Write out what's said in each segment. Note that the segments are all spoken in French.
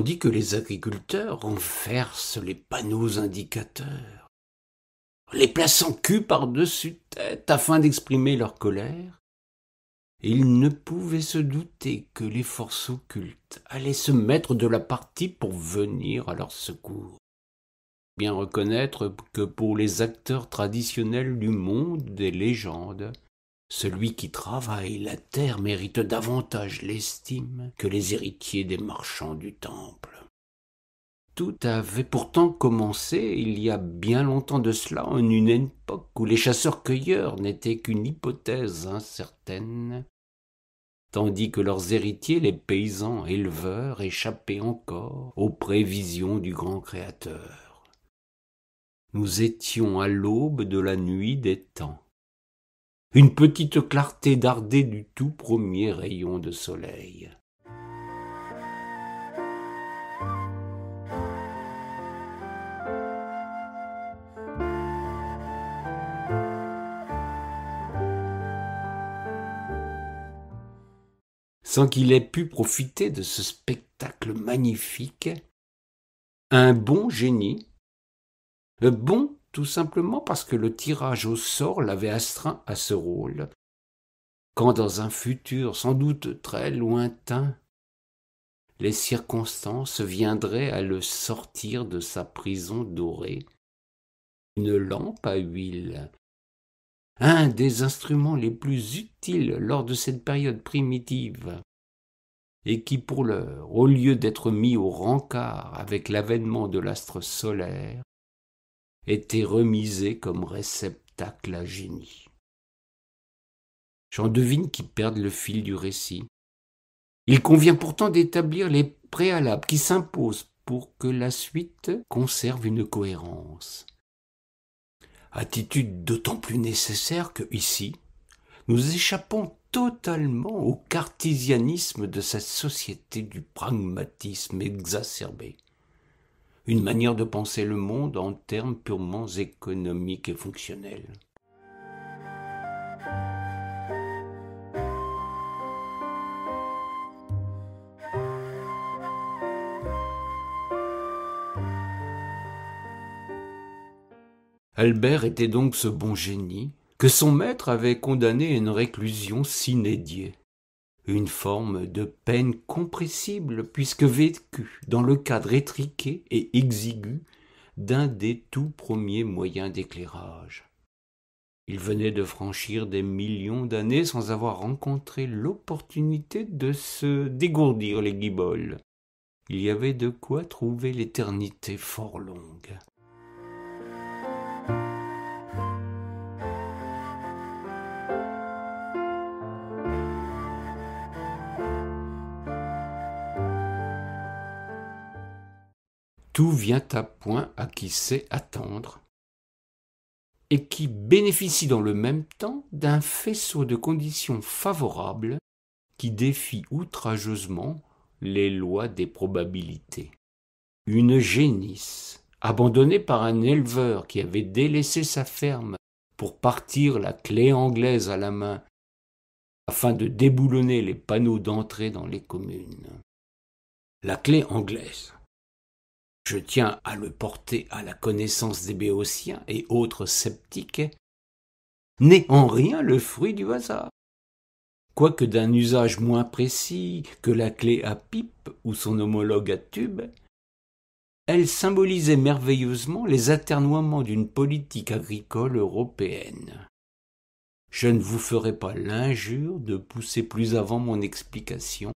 tandis que les agriculteurs renversent les panneaux indicateurs, les plaçant cul par-dessus tête afin d'exprimer leur colère. Ils ne pouvaient se douter que les forces occultes allaient se mettre de la partie pour venir à leur secours. Bien reconnaître que pour les acteurs traditionnels du monde des légendes, celui qui travaille la terre mérite davantage l'estime que les héritiers des marchands du temple. Tout avait pourtant commencé il y a bien longtemps de cela, en une époque où les chasseurs-cueilleurs n'étaient qu'une hypothèse incertaine, tandis que leurs héritiers, les paysans éleveurs, échappaient encore aux prévisions du grand Créateur. Nous étions à l'aube de la nuit des temps. Une petite clarté dardait du tout premier rayon de soleil. Sans qu'il ait pu profiter de ce spectacle magnifique, un bon génie, bon tout simplement parce que le tirage au sort l'avait astreint à ce rôle, quand dans un futur sans doute très lointain, les circonstances viendraient à le sortir de sa prison dorée, une lampe à huile, un des instruments les plus utiles lors de cette période primitive, et qui pour l'heure, au lieu d'être mis au rencard avec l'avènement de l'astre solaire, était remisé comme réceptacle à génie. J'en devine qui perdent le fil du récit. Il convient pourtant d'établir les préalables qui s'imposent pour que la suite conserve une cohérence. Attitude d'autant plus nécessaire que, ici, nous échappons totalement au cartésianisme de cette société du pragmatisme exacerbé. Une manière de penser le monde en termes purement économiques et fonctionnels. Albert était donc ce bon génie que son maître avait condamné à une réclusion sine die, une forme de peine compressible puisque vécue dans le cadre étriqué et exigu d'un des tout premiers moyens d'éclairage. Il venait de franchir des millions d'années sans avoir rencontré l'opportunité de se dégourdir les guiboles. Il y avait de quoi trouver l'éternité fort longue. Tout vient à point à qui sait attendre et qui bénéficie dans le même temps d'un faisceau de conditions favorables qui défie outrageusement les lois des probabilités. Une génisse, abandonnée par un éleveur qui avait délaissé sa ferme pour partir la clé anglaise à la main afin de déboulonner les panneaux d'entrée dans les communes. La clé anglaise. Je tiens à le porter à la connaissance des béotiens et autres sceptiques, n'est en rien le fruit du hasard. Quoique d'un usage moins précis que la clé à pipe ou son homologue à tube, elle symbolisait merveilleusement les atermoiements d'une politique agricole européenne. Je ne vous ferai pas l'injure de pousser plus avant mon explication.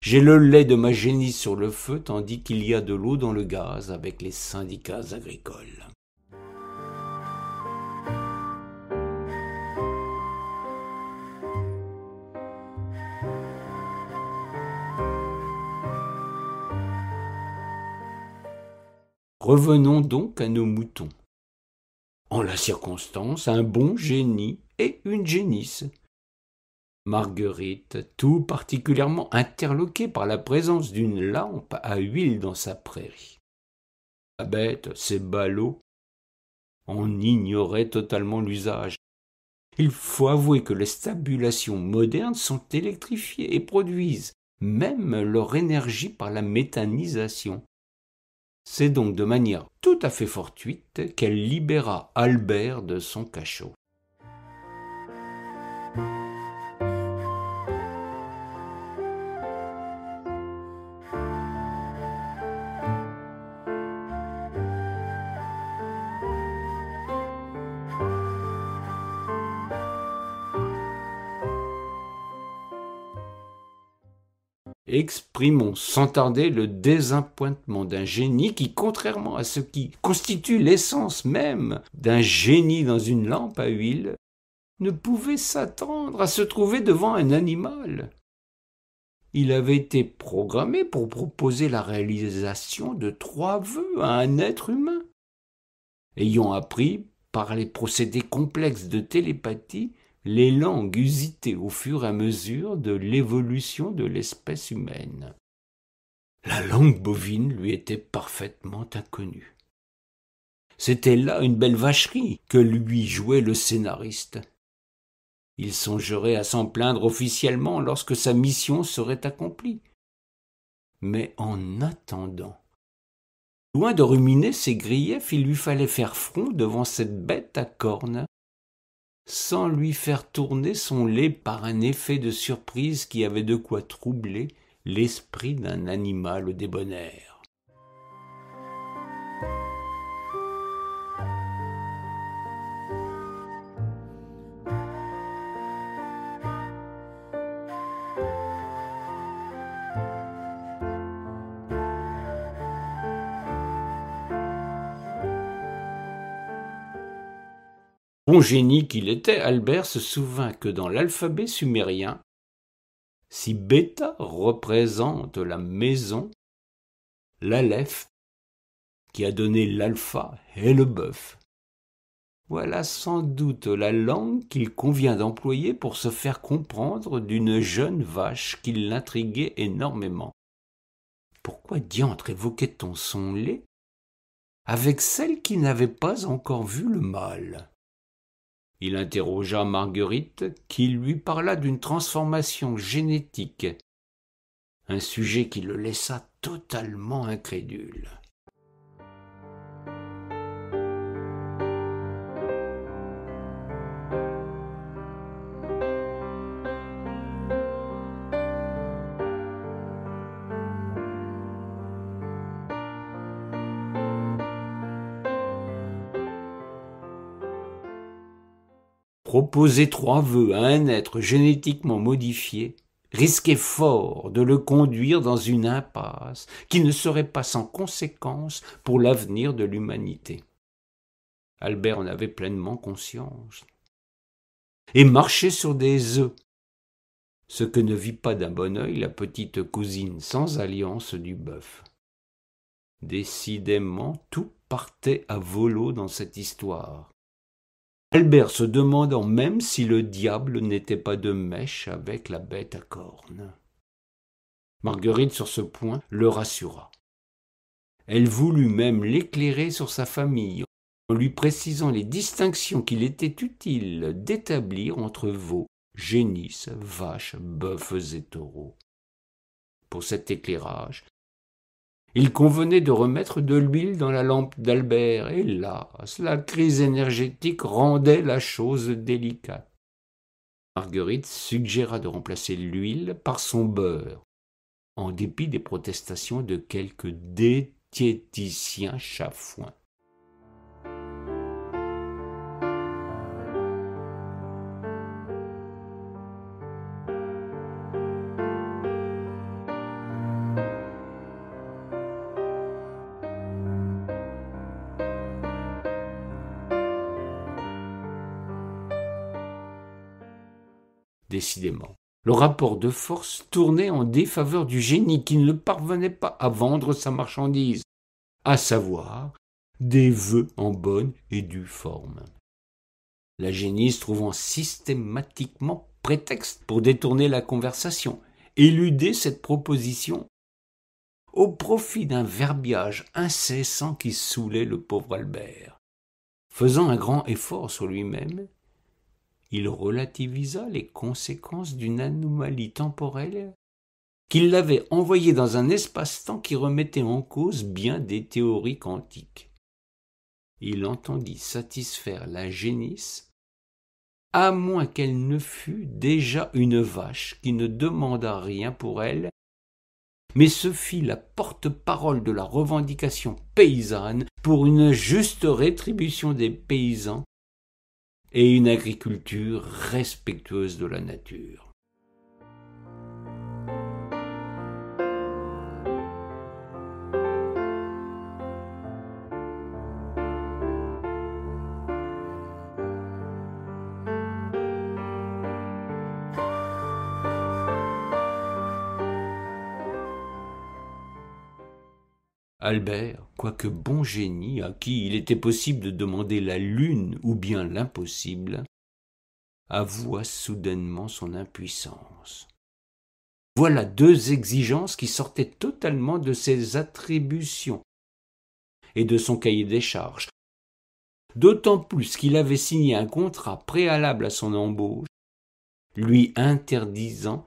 J'ai le lait de ma génisse sur le feu tandis qu'il y a de l'eau dans le gaz avec les syndicats agricoles. Revenons donc à nos moutons. En la circonstance, un bon génie et une génisse. Marguerite, tout particulièrement interloquée par la présence d'une lampe à huile dans sa prairie. La bête, ces ballots, en ignorait totalement l'usage. Il faut avouer que les stabulations modernes sont électrifiées et produisent même leur énergie par la méthanisation. C'est donc de manière tout à fait fortuite qu'elle libéra Albert de son cachot. Exprimons sans tarder le désappointement d'un génie qui, contrairement à ce qui constitue l'essence même d'un génie dans une lampe à huile, ne pouvait s'attendre à se trouver devant un animal. Il avait été programmé pour proposer la réalisation de 3 vœux à un être humain. Ayant appris, par les procédés complexes de télépathie, les langues usitées au fur et à mesure de l'évolution de l'espèce humaine. La langue bovine lui était parfaitement inconnue. C'était là une belle vacherie que lui jouait le scénariste. Il songerait à s'en plaindre officiellement lorsque sa mission serait accomplie. Mais en attendant, loin de ruminer ses griefs, il lui fallait faire front devant cette bête à cornes, sans lui faire tourner son lait par un effet de surprise qui avait de quoi troubler l'esprit d'un animal débonnaire. Bon génie qu'il était, Albert se souvint que dans l'alphabet sumérien, si bêta représente la maison, l'aleph, qui a donné l'alpha, est le bœuf. Voilà sans doute la langue qu'il convient d'employer pour se faire comprendre d'une jeune vache qui l'intriguait énormément. Pourquoi diantre évoquait-on son lait avec celle qui n'avait pas encore vu le mâle ? Il interrogea Marguerite, qui lui parla d'une transformation génétique, un sujet qui le laissa totalement incrédule. Proposer 3 vœux à un être génétiquement modifié risquait fort de le conduire dans une impasse qui ne serait pas sans conséquence pour l'avenir de l'humanité. Albert en avait pleinement conscience. Et marchait sur des œufs, ce que ne vit pas d'un bon œil la petite cousine sans alliance du bœuf. Décidément, tout partait à volo dans cette histoire. Albert se demandant même si le diable n'était pas de mèche avec la bête à cornes. Marguerite, sur ce point, le rassura. Elle voulut même l'éclairer sur sa famille, en lui précisant les distinctions qu'il était utile d'établir entre veaux, génisses, vaches, bœufs et taureaux. Pour cet éclairage, il convenait de remettre de l'huile dans la lampe d'Albert, hélas, la crise énergétique rendait la chose délicate. Marguerite suggéra de remplacer l'huile par son beurre, en dépit des protestations de quelques diététiciens chafouins. Décidément, le rapport de force tournait en défaveur du génie qui ne parvenait pas à vendre sa marchandise, à savoir des vœux en bonne et due forme. La génisse trouvant systématiquement prétexte pour détourner la conversation, éludait cette proposition au profit d'un verbiage incessant qui saoulait le pauvre Albert. Faisant un grand effort sur lui-même, il relativisa les conséquences d'une anomalie temporelle qu'il l'avait envoyé dans un espace-temps qui remettait en cause bien des théories quantiques. Il entendit satisfaire la génisse, à moins qu'elle ne fût déjà une vache qui ne demandât rien pour elle, mais se fit la porte-parole de la revendication paysanne pour une juste rétribution des paysans et une agriculture respectueuse de la nature. Albert, quoique bon génie, à qui il était possible de demander la lune ou bien l'impossible, avoua soudainement son impuissance. Voilà deux exigences qui sortaient totalement de ses attributions et de son cahier des charges, d'autant plus qu'il avait signé un contrat préalable à son embauche, lui interdisant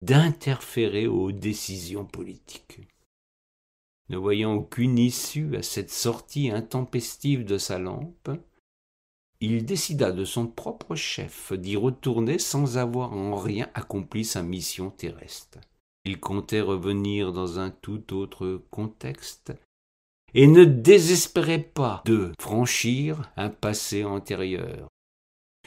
d'interférer aux décisions politiques. Ne voyant aucune issue à cette sortie intempestive de sa lampe, il décida de son propre chef d'y retourner sans avoir en rien accompli sa mission terrestre. Il comptait revenir dans un tout autre contexte et ne désespérait pas de franchir un passé antérieur,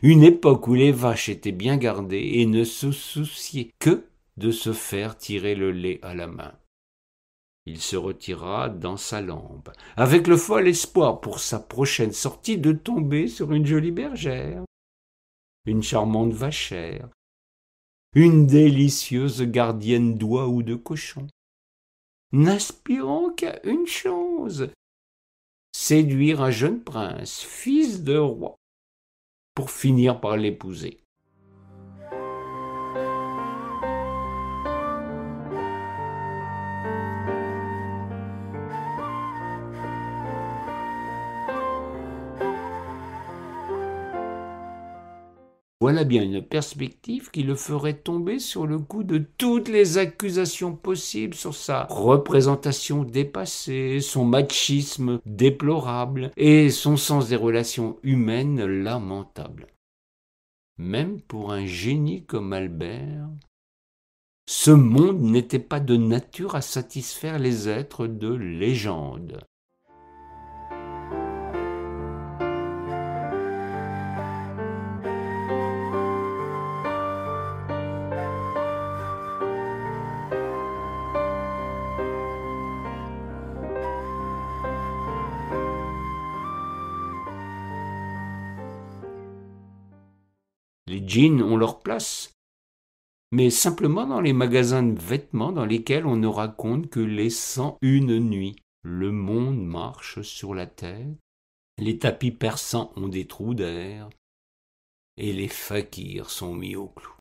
une époque où les vaches étaient bien gardées et ne se souciaient que de se faire tirer le lait à la main. Il se retira dans sa lampe, avec le fol espoir pour sa prochaine sortie de tomber sur une jolie bergère, une charmante vachère, une délicieuse gardienne d'oies ou de cochons, n'aspirant qu'à une chose, séduire un jeune prince, fils de roi, pour finir par l'épouser. Voilà bien une perspective qui le ferait tomber sur le coup de toutes les accusations possibles sur sa représentation dépassée, son machisme déplorable et son sens des relations humaines lamentable. Même pour un génie comme Albert, ce monde n'était pas de nature à satisfaire les êtres de légende. Les jeans ont leur place, mais simplement dans les magasins de vêtements dans lesquels on ne raconte que les 101 nuits. Le monde marche sur la tête, les tapis persans ont des trous d'air, et les fakirs sont mis au clou.